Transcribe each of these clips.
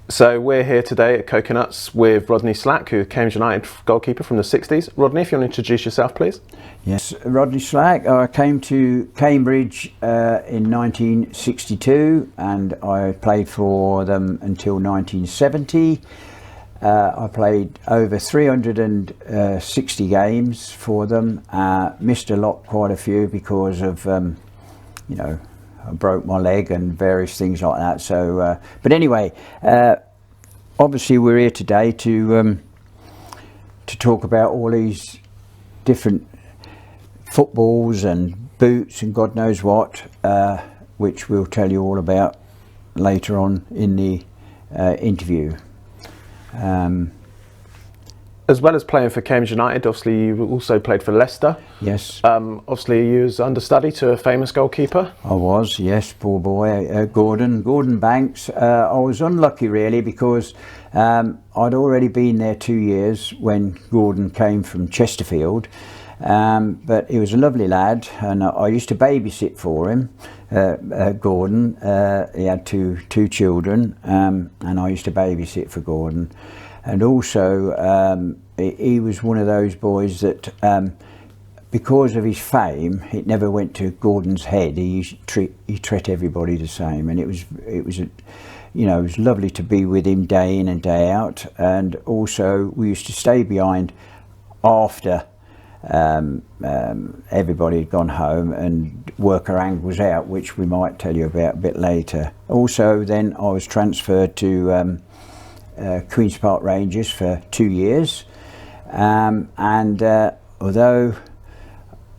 So we're here today at Coconuts with Rodney Slack, who Cambridge United goalkeeper from the 60s. Rodney, if you want to introduce yourself, please. Yes, Rodney Slack. I came to Cambridge in 1962 and I played for them until 1970. I played over 360 games for them. Missed a lot, quite a few, because of, I broke my leg and various things like that. So, but anyway, obviously we're here today to talk about all these different footballs and boots and God knows what, which we'll tell you all about later on in the interview. As well as playing for Cambridge United, obviously you also played for Leicester. Yes. Obviously you was understudy to a famous goalkeeper. I was, yes, poor boy, Gordon Banks. I was unlucky really because I'd already been there 2 years when Gordon came from Chesterfield. But he was a lovely lad, and I used to babysit for him. Gordon, he had two children, and I used to babysit for Gordon. And also, he was one of those boys that, because of his fame, it never went to Gordon's head. He treat everybody the same, and it was lovely to be with him day in and day out. And also, we used to stay behind after everybody had gone home and work our angles out, which we might tell you about a bit later. Also, then I was transferred to Queen's Park Rangers for 2 years, and although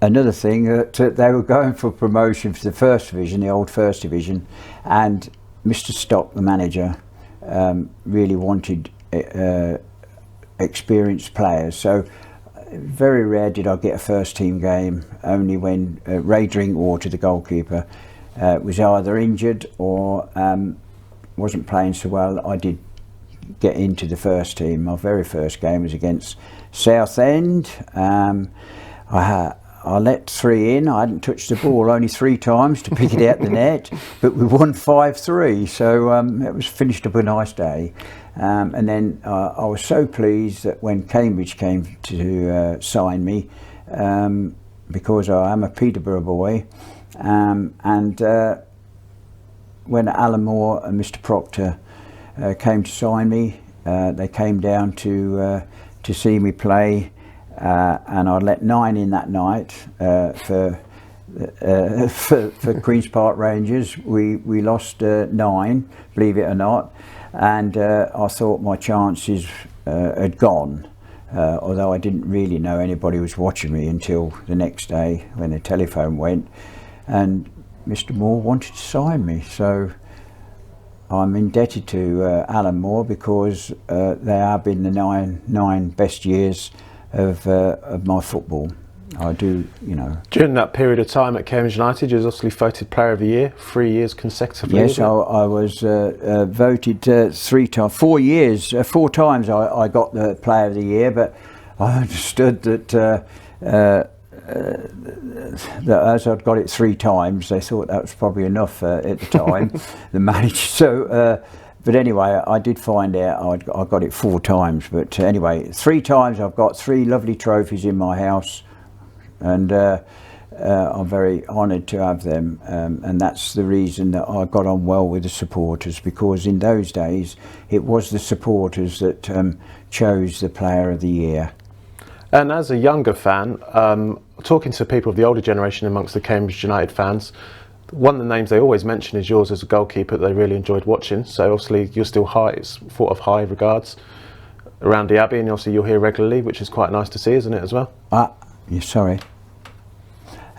another thing that they were going for promotion for the first division, the old first division, and Mr. Stock, the manager, really wanted experienced players. So very rare did I get a first team game, only when Ray Drinkwater, the goalkeeper, was either injured or wasn't playing so well. I did get into the first team. My very first game was against Southend. I let 3 in. I hadn't touched the ball only 3 times to pick it out the net, but we won 5-3, so it was finished up a nice day. And then I was so pleased that when Cambridge came to sign me, because I am a Peterborough boy, and when Alan Moore and Mr. Proctor came to sign me, they came down to see me play, and I let 9 in that night for Queen's Park Rangers. We lost 9, believe it or not, and I thought my chances had gone, although I didn't really know anybody was watching me until the next day when the telephone went and Mr. Moore wanted to sign me. So I'm indebted to Alan Moore, because they have been the nine best years of my football. I do, During that period of time at Cambridge United, you was obviously voted Player of the Year 3 years consecutively. Yes, I was voted 4 years, 4 times I got the Player of the Year, but I understood that as I'd got it 3 times, they thought that was probably enough at the time, the manager. So, but anyway, I did find out I got it 4 times. But anyway, 3 times I've got 3 lovely trophies in my house, and I'm very honoured to have them. And that's the reason that I got on well with the supporters, because in those days it was the supporters that chose the Player of the Year. And as a younger fan, talking to people of the older generation amongst the Cambridge United fans, one of the names they always mention is yours as a goalkeeper that they really enjoyed watching. So obviously you're still it's thought of high regards around the Abbey, and obviously you're here regularly, which is quite nice to see, isn't it, as well? Yeah, sorry.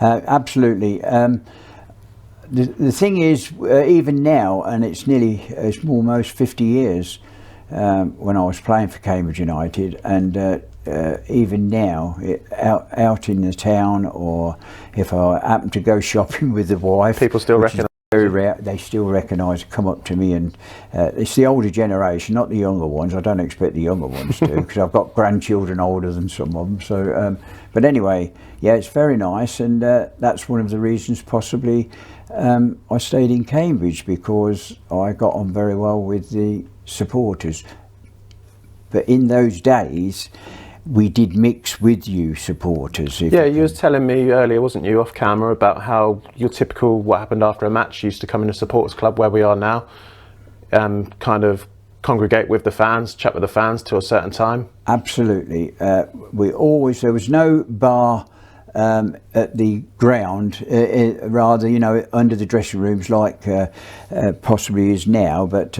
Absolutely. The thing is, even now, and it's almost 50 years when I was playing for Cambridge United, and even now, out in the town, or if I happen to go shopping with the wife, people still recognise. Very rare, they still recognise, come up to me, and it's the older generation, not the younger ones. I don't expect the younger ones to, because I've got grandchildren older than some of them. So, but anyway, yeah, it's very nice, and that's one of the reasons possibly I stayed in Cambridge, because I got on very well with the supporters. But in those days, we did mix with you supporters. Yeah, you was telling me earlier, wasn't you, off camera, about how your typical what happened after a match used to come in a supporters club where we are now, kind of congregate with the fans, chat with the fans till a certain time. Absolutely. There was no bar at the ground, rather, you know, under the dressing rooms like possibly is now, but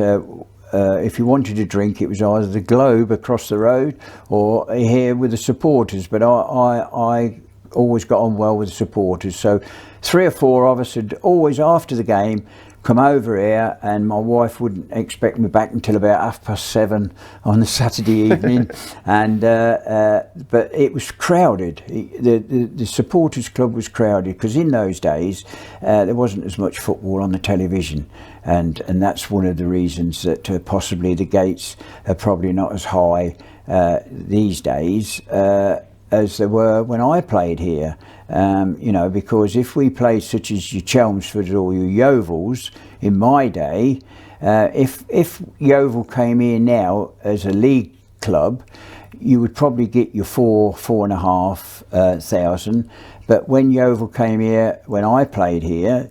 if you wanted to drink, it was either the Globe across the road or here with the supporters. But I always got on well with the supporters. So 3 or 4 of us had always, after the game, come over here, and my wife wouldn't expect me back until about 7:30 on the Saturday evening. And but it was crowded. The supporters club was crowded because in those days there wasn't as much football on the television, and that's one of the reasons that possibly the gates are probably not as high these days as they were when I played here. You know, because if we played such as your Chelmsfords or your Yeovils in my day, if Yeovil came here now as a league club, you would probably get your 4,500 thousand. But when Yeovil came here, when I played here,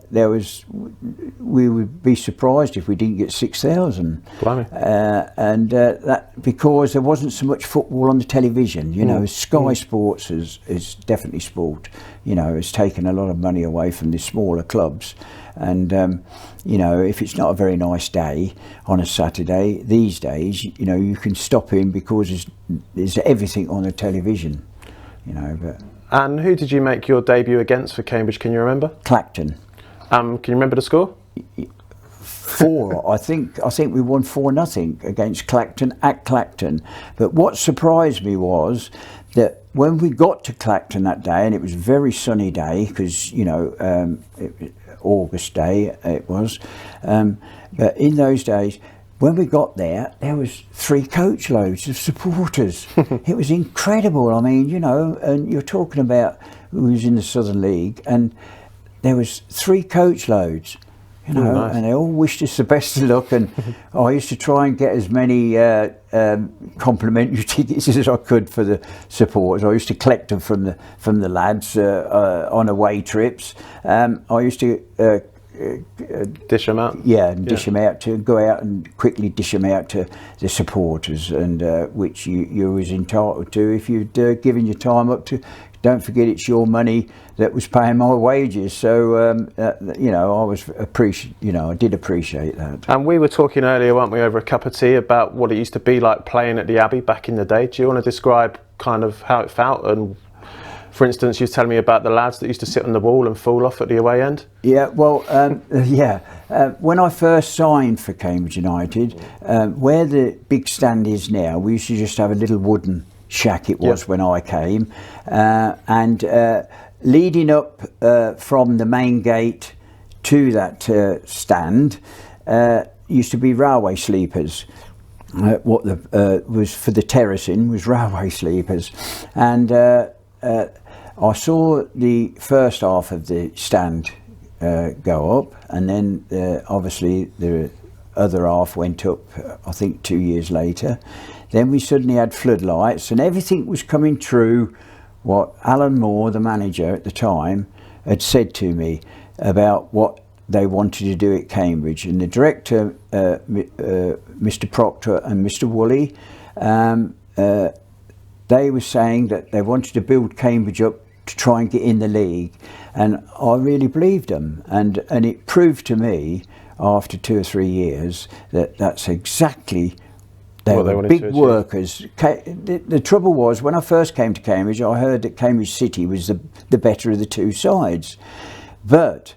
we would be surprised if we didn't get 6,000. And that because there wasn't so much football on the television. You know, Sky Sports is definitely sport. You know, has taken a lot of money away from the smaller clubs. And you know, if it's not a very nice day on a Saturday these days, you know, you can stop in because there's everything on the television. You know, but. And who did you make your debut against for Cambridge? Can you remember? Clacton. Can you remember the score? 4. I think we won 4-0 against Clacton at Clacton. But what surprised me was that when we got to Clacton that day, and it was a very sunny day because, you know, August day it was, but in those days, when we got there, there was 3 coach loads of supporters. It was incredible. I mean, you know, and you're talking about who was in the Southern League, and there was 3 coach loads, you know, nice. And they all wished us the best of luck. And I used to try and get as many complimentary tickets as I could for the supporters. I used to collect them from the lads on away trips. I used to. Dish them out? Yeah, and dish them out, to go out and quickly dish them out to the supporters, and which you was entitled to if you'd given your time up to. Don't forget, it's your money that was paying my wages. So you know, I did appreciate that. And we were talking earlier, weren't we, over a cup of tea about what it used to be like playing at the Abbey back in the day. Do you want to describe kind of how it felt? And for instance, you was telling me about the lads that used to sit on the wall and fall off at the away end. Yeah, well, when I first signed for Cambridge United, where the big stand is now, we used to just have a little wooden shack it was when I came, and leading up from the main gate to that stand used to be railway sleepers. What was for the terracing was railway sleepers, and I saw the first half of the stand go up, and then obviously the other half went up, I think 2 years later. Then we suddenly had floodlights, and everything was coming true what Alan Moore, the manager at the time, had said to me about what they wanted to do at Cambridge. And the director, Mr. Proctor and Mr. Woolley, they were saying that they wanted to build Cambridge up to try and get in the league, and I really believed them, and it proved to me after 2 or 3 years that that's exactly. They were big workers. The trouble was, when I first came to Cambridge, I heard that Cambridge City was the better of the 2 sides. But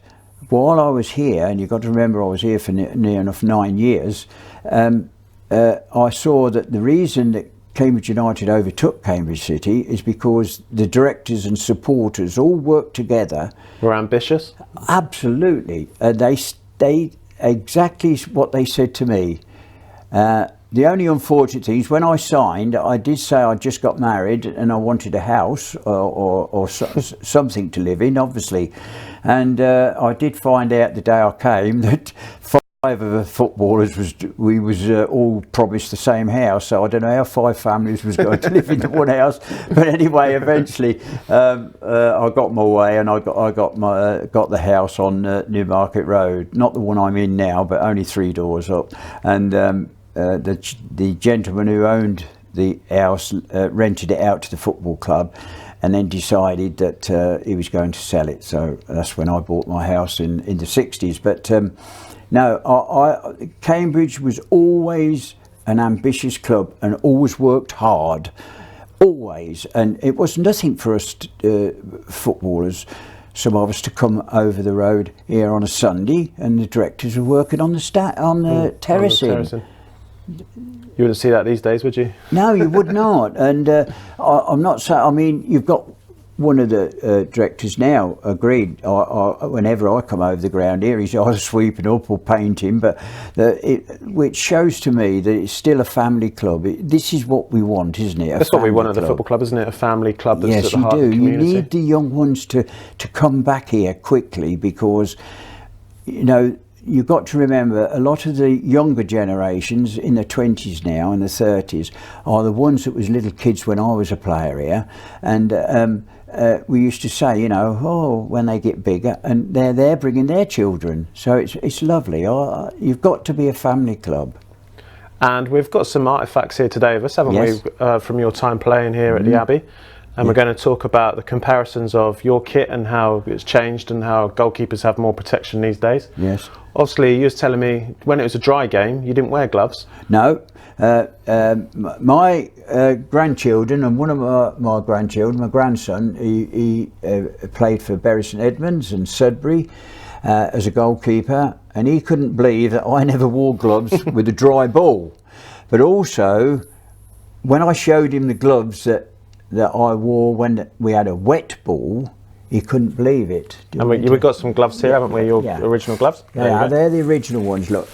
while I was here, and you've got to remember I was here for near enough 9 years, I saw that the reason that Cambridge United overtook Cambridge City is because the directors and supporters all worked together. Were ambitious? Absolutely. They stayed exactly what they said to me. The only unfortunate thing is when I signed, I did say I just got married and I wanted a house or something to live in, obviously. And I did find out the day I came that 5 of the footballers was all promised the same house, so I don't know how 5 families was going to live in one house. But anyway, eventually I got my way, and I got the house on Newmarket Road, not the one I'm in now, but only 3 doors up. And the gentleman who owned the house rented it out to the football club, and then decided that he was going to sell it. So that's when I bought my house in the 60s. But no, Cambridge was always an ambitious club and always worked hard, always. And it was nothing for us footballers, some of us, to come over the road here on a Sunday, and the directors were working on the terracing. You wouldn't see that these days, would you? No, you would not. And I'm not saying, I mean, you've got one of the directors now agreed, whenever I come over the ground here, he's either sweeping up or painting, but which shows to me that it's still a family club. This is what we want, isn't it? That's what we want at the football club, isn't it? A family club that's at the heart of the community. You need the young ones to come back here quickly, because, you know, you've got to remember, a lot of the younger generations in the 20s now and the 30s are the ones that was little kids when I was a player here, and we used to say, you know, oh, when they get bigger, and they're there bringing their children, so it's lovely. You've got to be a family club. And we've got some artefacts here today of us, haven't we, from your time playing here at the Abbey. And we're going to talk about the comparisons of your kit and how it's changed and how goalkeepers have more protection these days. Yes. Obviously, you was telling me when it was a dry game, you didn't wear gloves. No. My grandchildren, and one of my grandchildren, my grandson, he played for Bury St Edmunds and Sudbury as a goalkeeper, and he couldn't believe that I never wore gloves with a dry ball. But also, when I showed him the gloves that I wore when we had a wet ball, he couldn't believe it. And we've got some gloves here, haven't we? Your original gloves? Yeah, they're the original ones. Look,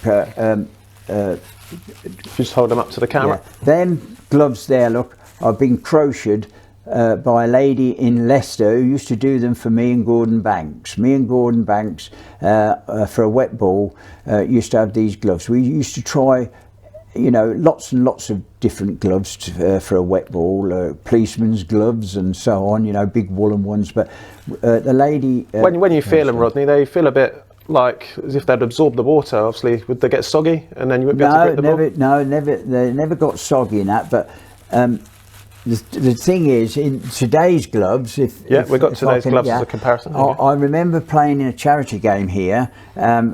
just hold them up to the camera. Yeah. Them gloves there, look, I've been crocheted by a lady in Leicester who used to do them for me and Gordon Banks. Me and Gordon Banks, for a wet ball, used to have these gloves. We used to try, you know, lots and lots of different gloves for a wet ball, policeman's gloves and so on, you know, big woolen ones. But the lady... when you feel them, Rodney, they feel a bit like as if they'd absorb the water. Obviously, would they get soggy and then you wouldn't be able to grip the ball? No, never. They never got soggy in that, but... The thing is, in today's gloves, we've got today's gloves as a comparison. I remember playing in a charity game here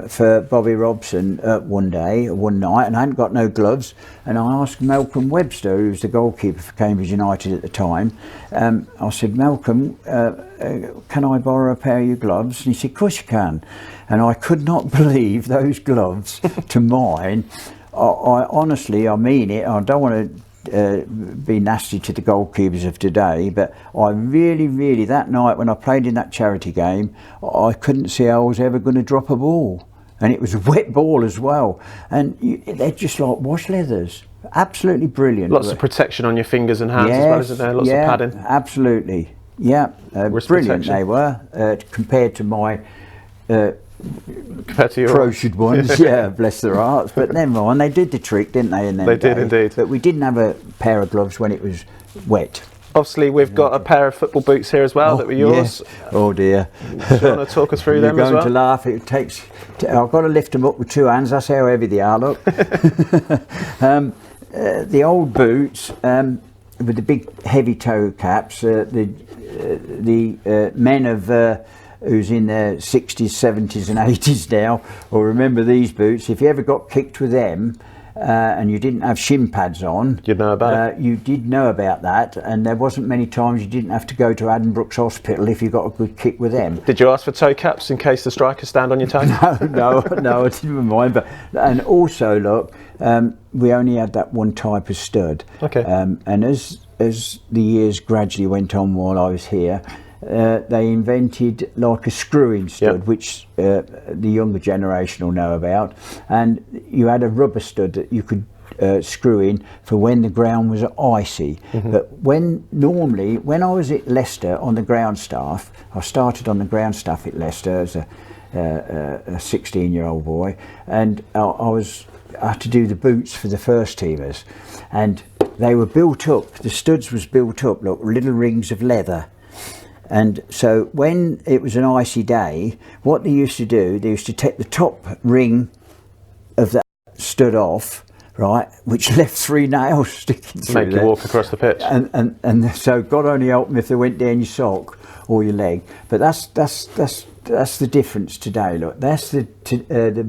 for Bobby Robson one night, and I hadn't got no gloves. And I asked Malcolm Webster, who was the goalkeeper for Cambridge United at the time. I said, Malcolm, can I borrow a pair of your gloves? And he said, of course you can. And I could not believe those gloves to mine. I honestly, I mean it. I don't want to be nasty to the goalkeepers of today, but I really, that night when I played in that charity game, I couldn't see how I was ever going to drop a ball, and it was a wet ball as well, and they're just like wash leathers. Absolutely brilliant. Lots of protection on your fingers and hands as well, isn't there? Lots of padding. Absolutely. Yeah, brilliant protection. They were compared to my compared to your crocheted ones. Yeah, bless their hearts, but never mind, they did the trick, didn't they? They did indeed. But we didn't have a pair of gloves when it was wet. Obviously, we've got a pair of football boots here as well that were yours. Yeah. Oh dear. Do you want to talk us through them as well? You're going to laugh. It takes. I've got to lift them up with 2 hands. That's how heavy they are. Look. The old boots with the big heavy toe caps. The men of who's in their 60s, 70s and 80s now will remember these boots. If you ever got kicked with them and you didn't have shin pads on, you'd know about it. You did know about that, and there wasn't many times you didn't have to go to Addenbrooke's Hospital if you got a good kick with them. Did you ask for toe caps in case the strikers stand on your toe? No, I didn't mind. But and also, look, we only had that one type of stud. Okay. And as the years gradually went on while I was here, they invented like a screw-in stud, which the younger generation will know about, and you had a rubber stud that you could screw in for when the ground was icy. But when I was at Leicester on the ground staff, I started on the ground staff at Leicester as a 16-year-old boy, and I had to do the boots for the first teamers, and they were built up. The studs was built up, look, little rings of leather. And so when it was an icy day, what they used to do, they used to take the top ring of that stud off, right, which left 3 nails sticking through. Make you walk across the pitch. And so God only help them if they went down your sock or your leg. But that's the difference today. Look, that's the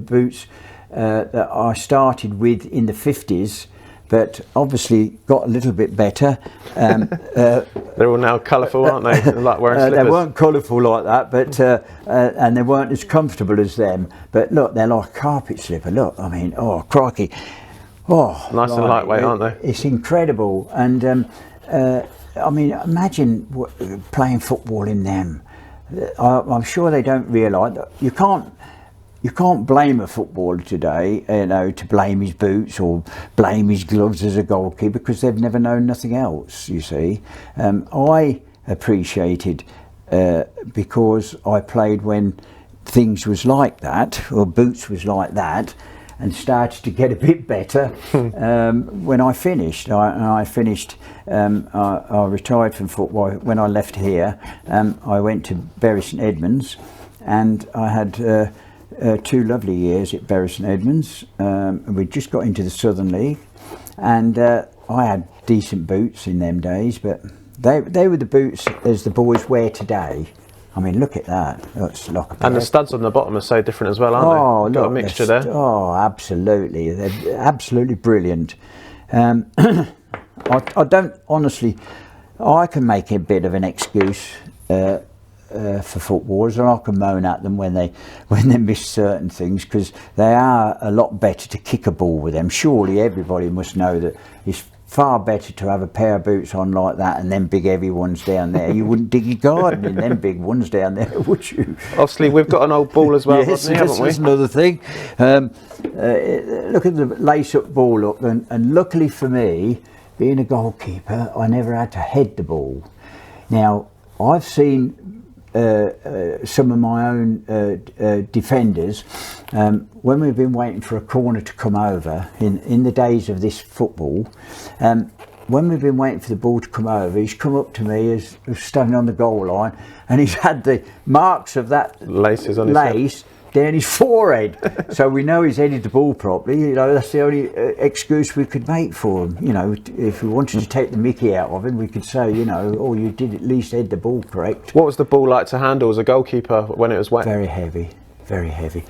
boots that I started with in the 50s. But obviously got a little bit better. They're all now colourful, aren't they? Like wearing slippers. They weren't colourful like that, but and they weren't as comfortable as them. But look, they're like a carpet slipper. Look, I mean, oh crikey, oh, nice and lightweight, aren't they? It's incredible, and I mean, imagine playing football in them. I'm sure they don't realise that you can't blame a footballer today, you know, to blame his boots or blame his gloves as a goalkeeper, because they've never known nothing else, you see. I appreciated, because I played when things was like that, or boots was like that, and started to get a bit better when I finished. I retired from football. When I left here, I went to Bury St Edmunds, and I had 2 lovely years at Bury St Edmunds. We just got into the Southern League, and I had decent boots in them days, but they were the boots as the boys wear today. I mean, look at that. That's like a pair. And the studs on the bottom are so different as well, aren't they? Got a mixture there. Oh, absolutely. They're absolutely brilliant. I don't honestly. I can make a bit of an excuse for footballers, and I can moan at them when they miss certain things, because they are a lot better to kick a ball with them. Surely everybody must know that it's far better to have a pair of boots on like that and then big heavy ones down there. You wouldn't dig your garden in them big ones down there, would you? Obviously, we've got an old ball as well, yes, Rodney, haven't we? That's another thing. Look at the lace-up ball look, and luckily for me, being a goalkeeper, I never had to head the ball. Now, I've seen some of my own defenders, when we've been waiting for a corner to come over in the days of this football, when we've been waiting for the ball to come over, he's come up to me as standing on the goal line, and he's had the marks of that laces on lace down his forehead. So we know he's headed the ball properly. You know, that's the only excuse we could make for him. You know, if we wanted to take the mickey out of him, we could say, you know, oh, you did at least head the ball correct. What was the ball like to handle as a goalkeeper when it was wet? Very heavy, very heavy.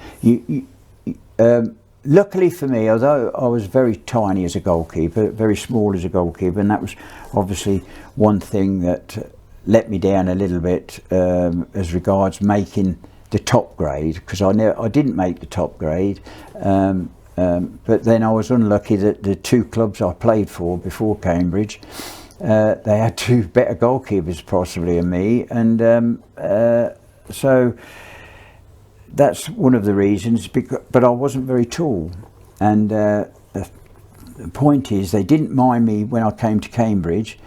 Luckily for me, although I was very tiny as a goalkeeper, very small as a goalkeeper, and that was obviously one thing that let me down a little bit as regards making the top grade, because I didn't make the top grade, but then I was unlucky that the 2 clubs I played for before Cambridge, they had 2 better goalkeepers possibly than me, and so that's one of the reasons. But I wasn't very tall, and the point is, they didn't mind me when I came to Cambridge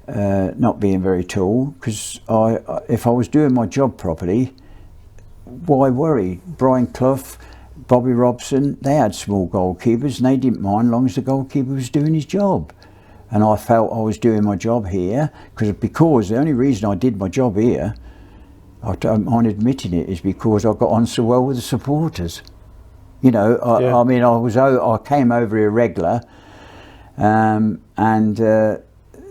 not being very tall, because if I was doing my job properly, why worry? Brian Clough, Bobby Robson, they had small goalkeepers, and they didn't mind as long as the goalkeeper was doing his job. And I felt I was doing my job here, because the only reason I did my job here, I don't mind admitting it, is because I got on so well with the supporters. You know, I mean, I came over here regular, and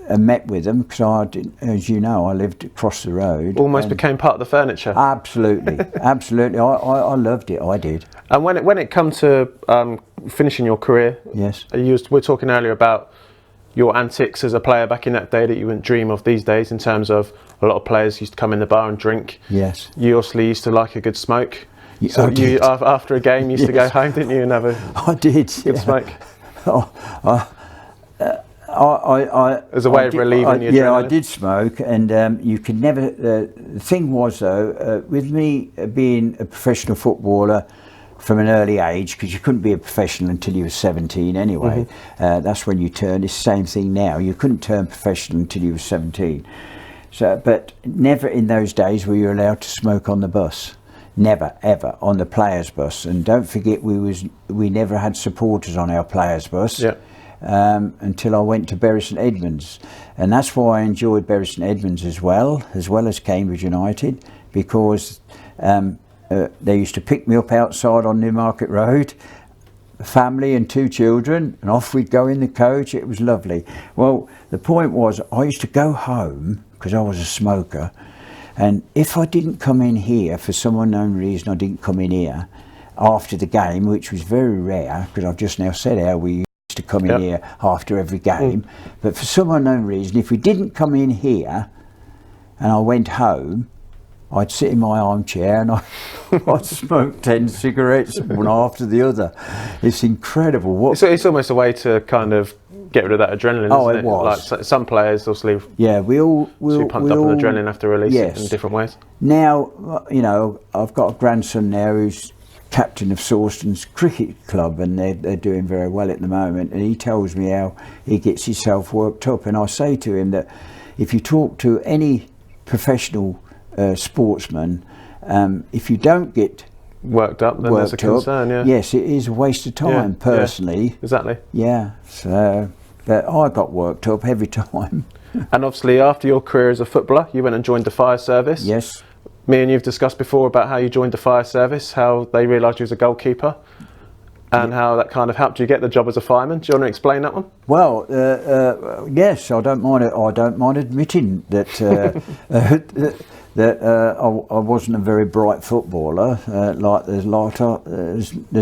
met with them, because as you know, I lived across the road. Almost became part of the furniture. Absolutely, absolutely. I loved it. I did. And when it come to finishing your career, yes, we were talking earlier about your antics as a player back in that day that you wouldn't dream of these days. In terms of a lot of players used to come in the bar and drink. Yes. You obviously used to like a good smoke. Yeah, so you after a game used to go home, didn't you, and have a good smoke? As a way of relieving your adrenaline. Yeah, I did smoke, and you could never. The thing was though, with me being a professional footballer from an early age, because you couldn't be a professional until you were 17 anyway. That's when you turned. It's the same thing now. You couldn't turn professional until you were 17. So, but never in those days were you allowed to smoke on the bus. never ever on the players bus. And don't forget, we never had supporters on our players bus. Yeah. Until I went to Bury St Edmunds, and that's why I enjoyed Bury St Edmunds as well as Cambridge United, because they used to pick me up outside on Newmarket Road, family and 2 children, and off we'd go in the coach. It was lovely. Well, the point was, I used to go home because I was a smoker, and if I didn't come in here for some unknown reason, I didn't come in here after the game, which was very rare, because I've just now said how we to come in here after every game, but for some unknown reason, if we didn't come in here and I went home, I'd sit in my armchair and I'd smoke 10 cigarettes one after the other. It's incredible. It's almost a way to kind of get rid of that adrenaline, isn't it? It was. Like some players, obviously, we all pumped up on adrenaline after release it in different ways. Now, you know, I've got a grandson now who's captain of Sawston's cricket club, and they're doing very well at the moment, and he tells me how he gets himself worked up, and I say to him that if you talk to any professional sportsman, if you don't get worked up, then there's a concern. Yes, it is a waste of time, personally. Exactly. So but I got worked up every time. And obviously after your career as a footballer, you went and joined the fire service. Yes. Me and you've discussed before about how you joined the fire service, how they realised you was a goalkeeper, and how that kind of helped you get the job as a fireman. Do you want to explain that one? Well, yes, I don't mind it. I don't mind admitting that that I wasn't a very bright footballer. Like there's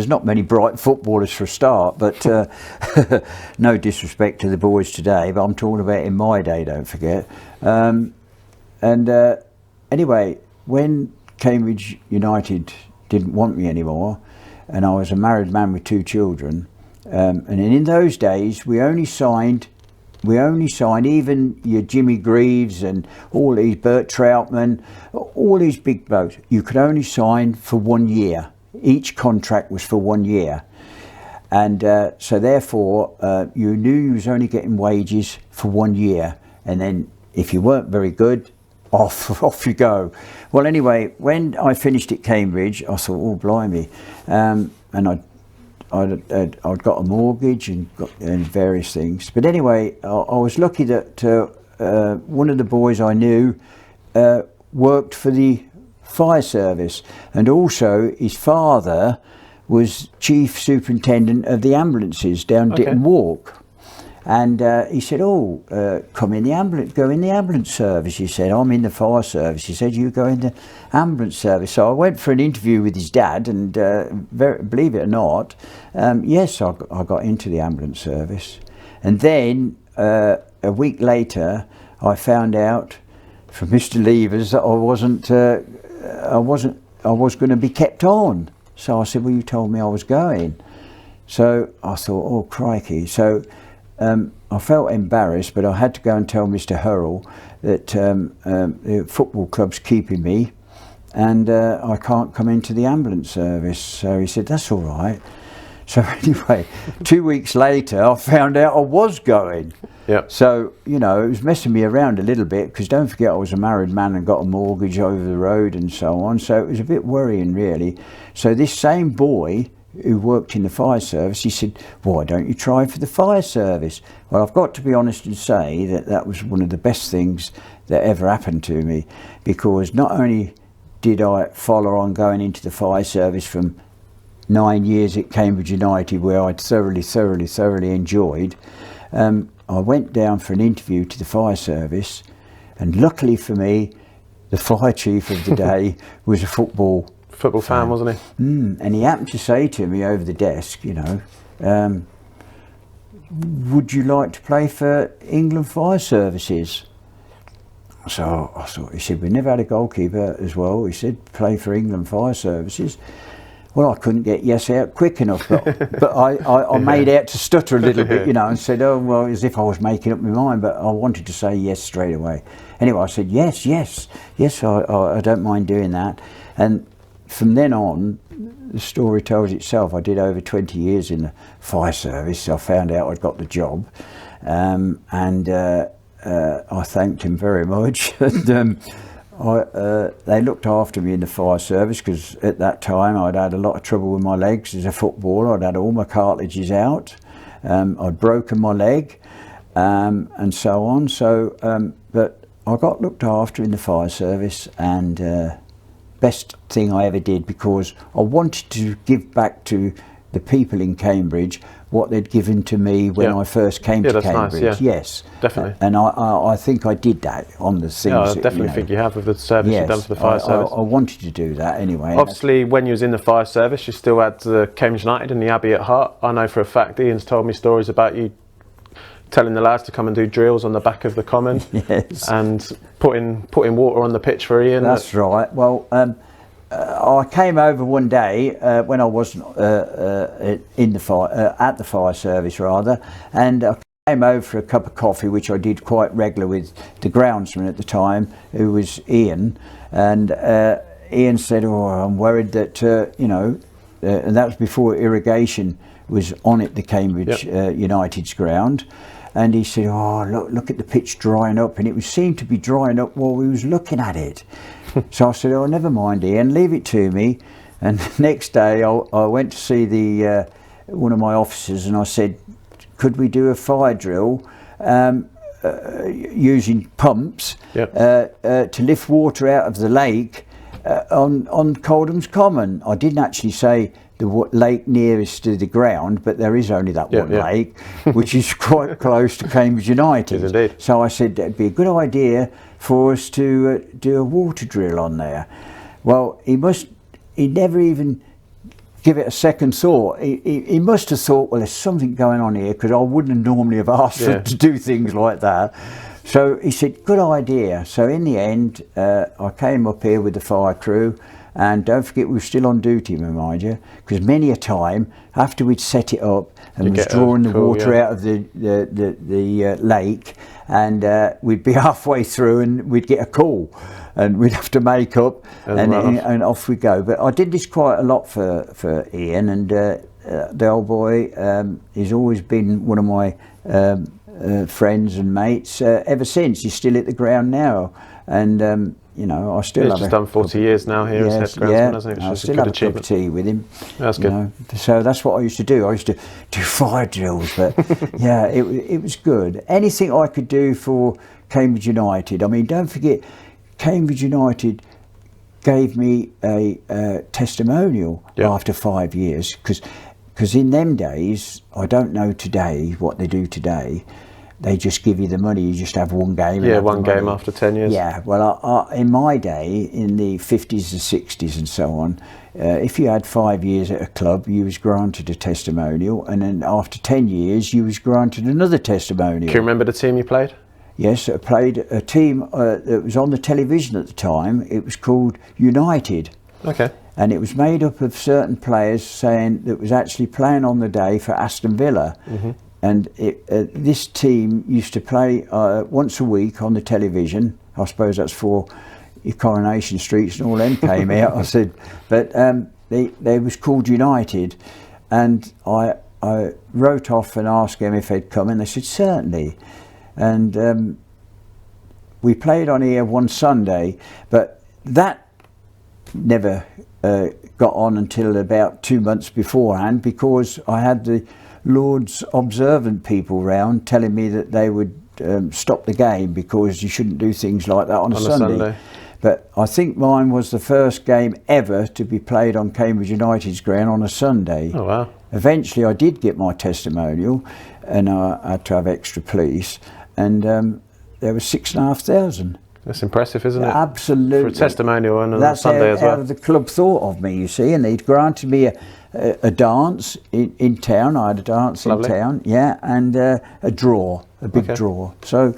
not many bright footballers for a start, but no disrespect to the boys today, but I'm talking about in my day. Don't forget. Anyway. When Cambridge United didn't want me anymore, and I was a married man with 2 children, and in those days we only signed even your Jimmy Greaves and all these Bert Troutman, all these big blokes, you could only sign for 1 year. Each contract was for 1 year, and so therefore you knew you was only getting wages for 1 year, and then if you weren't very good, off you go. Well, anyway, when I finished at Cambridge, I thought, oh blimey, and I'd got a mortgage and various things. But anyway, I was lucky that one of the boys I knew worked for the fire service, and also his father was chief superintendent of the ambulances down Ditton Walk. And he said, oh, go in the ambulance service. He said, I'm in the fire service. He said, you go in the ambulance service. So I went for an interview with his dad, and believe it or not, yes, I got into the ambulance service. And then a week later, I found out from Mr. Levers that I was going to be kept on. So I said, well, you told me I was going. So I thought, oh crikey. So I felt embarrassed, but I had to go and tell Mr. Hurrell that the football club's keeping me, and I can't come into the ambulance service. So he said, that's all right. So anyway, 2 weeks later, I found out I was going. Yep. So, you know, it was messing me around a little bit, because don't forget I was a married man and got a mortgage over the road and so on. So it was a bit worrying, really. So this same boy who worked in the fire service, he said, why don't you try for the fire service? Well, I've got to be honest and say that that was one of the best things that ever happened to me, because not only did I follow on going into the fire service from 9 years at Cambridge United, where I'd thoroughly enjoyed, I went down for an interview to the fire service, and luckily for me, the fire chief of the day was a football fan, wasn't he? And he happened to say to me over the desk, you know, would you like to play for England Fire Services? So I thought, he said, we never had a goalkeeper as well. He said, play for England Fire Services. Well, I couldn't get yes out quick enough, but I made out to stutter a little bit, you know, and said, oh, well, as if I was making up my mind, but I wanted to say yes straight away. Anyway, I said, yes, I don't mind doing that. And from then on, the story tells itself. I did over 20 years in the fire service. I found out I'd got the job, and I thanked him very much. And they looked after me in the fire service, because at that time I'd had a lot of trouble with my legs as a footballer. I'd had all my cartilages out. I'd broken my leg, and so on. So, but I got looked after in the fire service, and best thing I ever did, because I wanted to give back to the people in Cambridge what they'd given to me when I first came to Cambridge. Nice, yeah. Yes, definitely. And I think I did that on the things. Yeah, I definitely think you have with the service you've done for the fire service. I wanted to do that anyway. Obviously, when you was in the fire service, you still had the Cambridge United and the Abbey at heart. I know for a fact Ian's told me stories about you telling the lads to come and do drills on the back of the common. Yes. And putting water on the pitch for Ian. That's right. Well, I came over one day when I wasn't in the fire, at the fire service rather, and I came over for a cup of coffee, which I did quite regular with the groundsman at the time, who was Ian, and Ian said, "Oh, I'm worried that and that was before irrigation was on at the Cambridge United's ground." And he said, "Oh, look at the pitch drying up," and it seemed to be drying up while we was looking at it. So I said, "Oh, never mind, Ian, leave it to me." And the next day I went to see the one of my officers, and I said, "Could we do a fire drill using pumps to lift water out of the lake on Coldham's Common?" I didn't actually say the lake nearest to the ground, but there is only that one lake, which is quite close to Cambridge United. Indeed. So I said it'd be a good idea for us to do a water drill on there. Well, he never even give it a second thought. He must have thought, well, there's something going on here, because I wouldn't normally have asked him to do things like that. So he said, good idea. So in the end, I came up here with the fire crew. And don't forget, we were still on duty, remind you, because many a time after we'd set it up and was drawing the water out of the lake, and we'd be halfway through and we'd get a call, and we'd have to make up and off we go. But I did this quite a lot for Ian, and the old boy, he's always been one of my friends and mates ever since. He's still at the ground now, and I still have. He's just done 40 years now here as head groundsman, hasn't he? I still have a cup of tea with him. That's good. So that's what I used to do. I used to do fire drills, but yeah, it was good. Anything I could do for Cambridge United. I mean, don't forget, Cambridge United gave me a testimonial after 5 years, because in them days, I don't know today what they do today. They just give you the money. You just have one game. Yeah, one game after 10 years. Yeah, well, in my day, in the 50s and 60s and so on, if you had 5 years at a club, you was granted a testimonial, and then after 10 years, you was granted another testimonial. Can you remember the team you played? Yes, I played a team that was on the television at the time. It was called United. Okay. And it was made up of certain players that was actually playing on the day for Aston Villa. Mm-hmm. And this team used to play once a week on the television. I suppose that's for your Coronation Streets and all them came out. I said, but they was called United, and I wrote off and asked them if they'd come, and they said certainly. And we played on here one Sunday, but that never got on until about 2 months beforehand, because I had the Lord's observant people round telling me that they would stop the game because you shouldn't do things like that on a Sunday. But I think mine was the first game ever to be played on Cambridge United's ground on a Sunday. Oh wow. Eventually I did get my testimonial, and I had to have extra police, and there was 6,500. That's impressive, isn't it? Absolutely. For a testimonial on a Sunday as well. That's how the club thought of me, you see, and they'd granted me a dance in town. I had a dance in town, and a big draw. So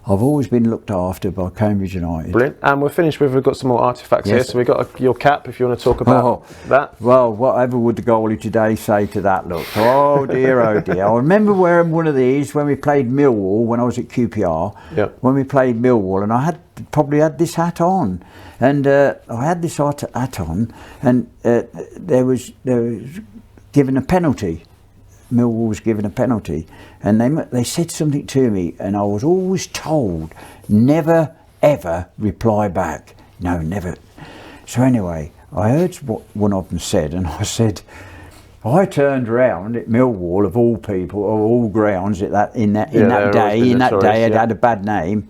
I've always been looked after by Cambridge United. Brilliant. And we're finished with, we've got some more artefacts here. So we've got your cap, if you want to talk about that. Well, whatever would the goalie today say to that look? Oh dear, oh dear. I remember wearing one of these when we played Millwall, when I was at QPR. Yep. When we played Millwall, and I probably had this hat on. And I had this hat on, and there was given a penalty. Millwall was given a penalty, and they said something to me, and I was always told never ever reply back. No, never. So anyway, I heard what one of them said, and I said, I turned round at Millwall, of all people, or all grounds, in that day, it had a bad name.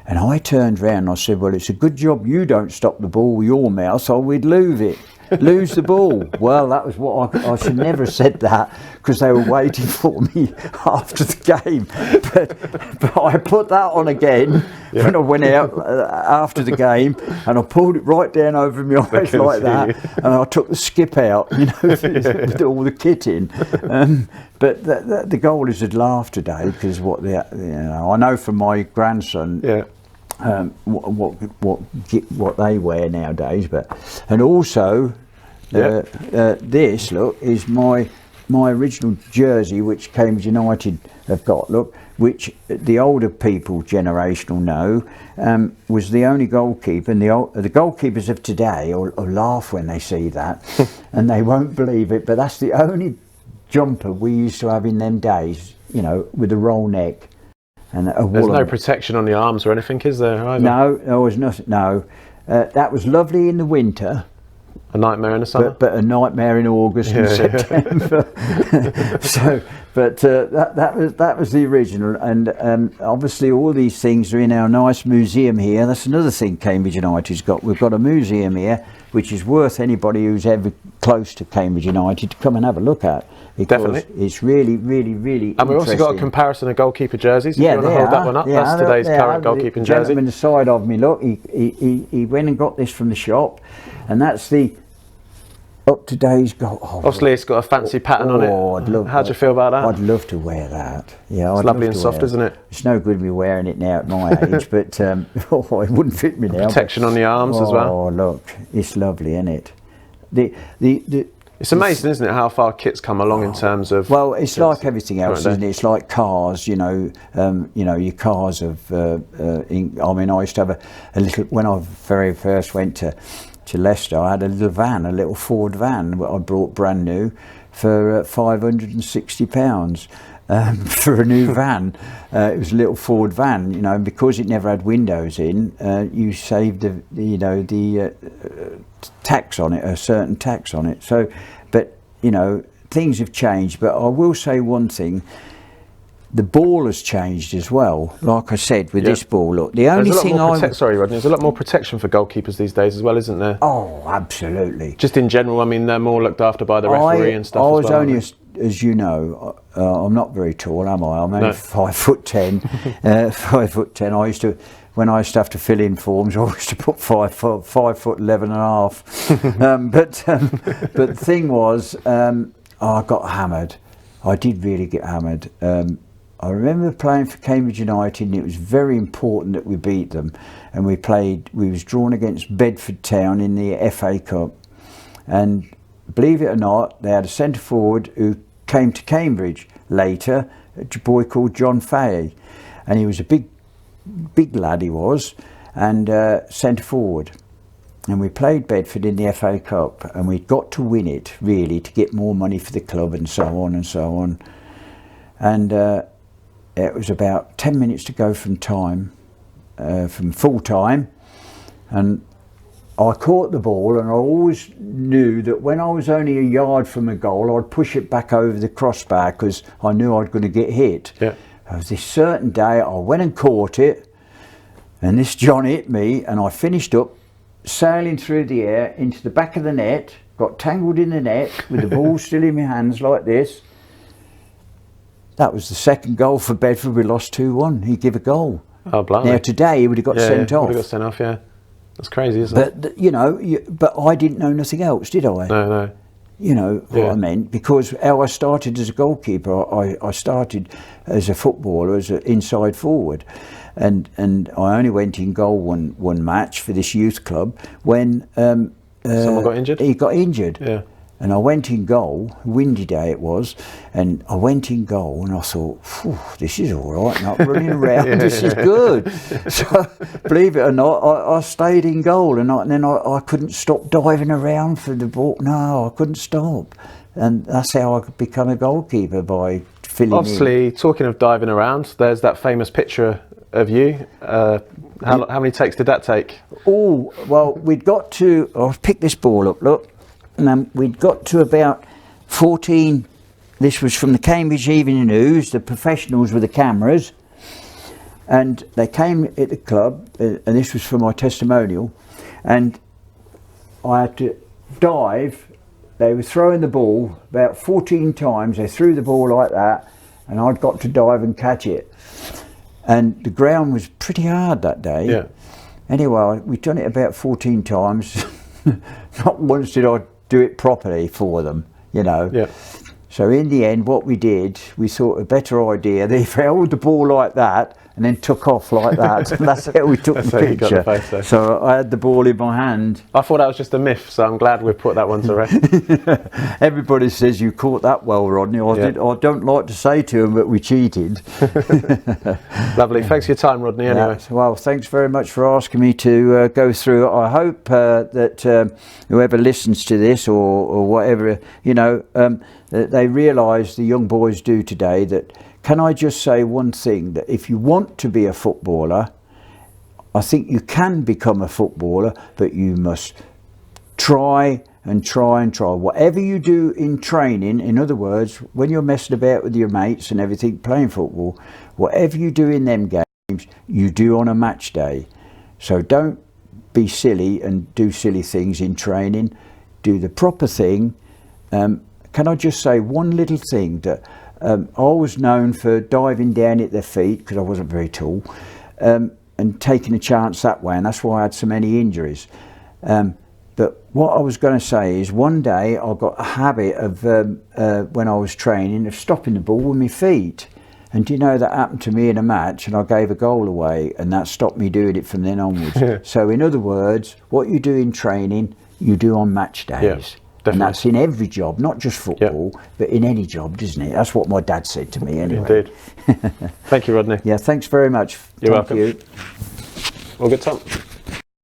And I turned round and I said, well, it's a good job you don't stop the ball with your mouth, or we'd lose the ball. Well, that was what I should never have said that, because they were waiting for me after the game. But I put that on again when I went out after the game, and I pulled it right down over my eyes like that, and I took the skip out, with all the kit in. But the goalies had laughed today, because I know from my grandson. What they wear nowadays, and also this is my original jersey, which Cambridge United have got, which the older people generation will know, was the only goalkeeper, and the goalkeepers of today will laugh when they see that and they won't believe it, but that's the only jumper we used to have in them days, with a roll neck. And there's no protection on the arms or anything, is there? Either? No, there was nothing. No, that was lovely in the winter. A nightmare in the summer, but a nightmare in August and September. That was the original, and obviously all these things are in our nice museum here. That's another thing Cambridge United's got. We've got a museum here, which is worth anybody who's ever close to Cambridge United to come and have a look at. Because it's really, really, really And we've also got a comparison of goalkeeper jerseys. If you want to hold that one up, that's today's current goalkeeping jersey. The gentleman side of me, look, he went and got this from the shop, and that's the up to today's goal. Obviously, it's got a fancy pattern on it. How do you feel about that? I'd love to wear that. Yeah, it's lovely and soft, isn't it? It's no good me wearing it now at my age, but it wouldn't fit me now. Protection on the arms as well. Oh, look, it's lovely, isn't it? It's amazing, isn't it, how far kit's come along in terms of... Well, it's like everything else, isn't it? It's like cars, your cars of... I used to have a little... When I very first went to Leicester, I had a little van, a little Ford van, I brought brand new for £560 for a new van. It was a little Ford van, and because it never had windows in, you saved the tax on it, a certain tax on it. So, but things have changed. But I will say one thing: the ball has changed as well. Like I said, with this ball, look, the only thing sorry, Rodney, there's a lot more protection for goalkeepers these days as well, isn't there? Oh, absolutely. Just in general, I mean, they're more looked after by the referee and stuff. I was as well, only, as you know, I'm not very tall, am I? I'm only 5'10". 5'10". I used to. When I used to have to fill in forms, I used to put 5'11.5". But the thing was, I got hammered. I did really get hammered. I remember playing for Cambridge United, and it was very important that we beat them. And we was drawn against Bedford Town in the FA Cup. And believe it or not, they had a centre forward who came to Cambridge later, a boy called John Fahey, and he was a big lad, he was, and centre forward. And we played Bedford in the FA Cup, and we got to win it really to get more money for the club and so on and so on. And it was about 10 minutes to go from full time, and I caught the ball, and I always knew that when I was only a yard from a goal, I'd push it back over the crossbar because I knew I was going to get hit. Yeah. There was this certain day I went and caught it, and this John hit me, and I finished up sailing through the air into the back of the net, got tangled in the net with the ball still in my hands like this. That was the second goal for Bedford. We lost 2-1. He gave a goal. Oh, blimey. Now today he would have got sent off. Would have got sent off, yeah. That's crazy, isn't it? But but I didn't know nothing else, did I? No. You know what I meant, because how I started as a goalkeeper, I started as a footballer, as an inside forward, and I only went in goal one match for this youth club when someone got injured. He got injured. Yeah. And I went in goal, windy day it was, and I went in goal and I thought, this is all right, not running around, this is good. So, believe it or not, I stayed in goal, and then I couldn't stop diving around for the ball. No, I couldn't stop. And that's how I could become a goalkeeper, by filling Obviously, talking of diving around, there's that famous picture of you How many takes did that take? Oh, well, we'd got to, I'll pick this ball up, look, and we'd got to about 14, this was from the Cambridge Evening News, the professionals with the cameras, and they came at the club, and this was for my testimonial, and I had to dive. They were throwing the ball about 14 times, they threw the ball like that, and I'd got to dive and catch it. And the ground was pretty hard that day. Yeah. Anyway, we'd done it about 14 times. Not once did I do it properly for them, you know. Yeah. So in the end, what we did, we thought a better idea. They held the ball like that and then took off like that. And that's how we took the how you got picture. the photo. So I had the ball in my hand. I thought that was just a myth, so I'm glad we've put that one to rest. Everybody says you caught that well, Rodney. I don't like to say to them that we cheated. Lovely. Thanks for your time, Rodney, anyway. Yeah, well, thanks very much for asking me to go through it. I hope that whoever listens to this or whatever, you know, that they realise, the young boys do today, that can I just say one thing, that if you want to be a footballer, I think you can become a footballer, but you must try and try and try. Whatever you do in training, in other words, when you're messing about with your mates and everything, playing football, whatever you do in them games, you do on a match day. So don't be silly and do silly things in training. Do the proper thing. Can I just say one little thing, that I was known for diving down at their feet, because I wasn't very tall, and taking a chance that way, and that's why I had so many injuries. But what I was going to say is, one day I got a habit of, when I was training, of stopping the ball with my feet. And do you know, that happened to me in a match, and I gave a goal away, and that stopped me doing it from then onwards. So in other words, what you do in training, you do on match days. Yeah. Definitely. And that's in every job, not just football, but in any job, doesn't it? That's what my dad said to me anyway. Indeed. Thank you, Rodney. Yeah, thanks very much. You're Thank welcome. you. Well, good time.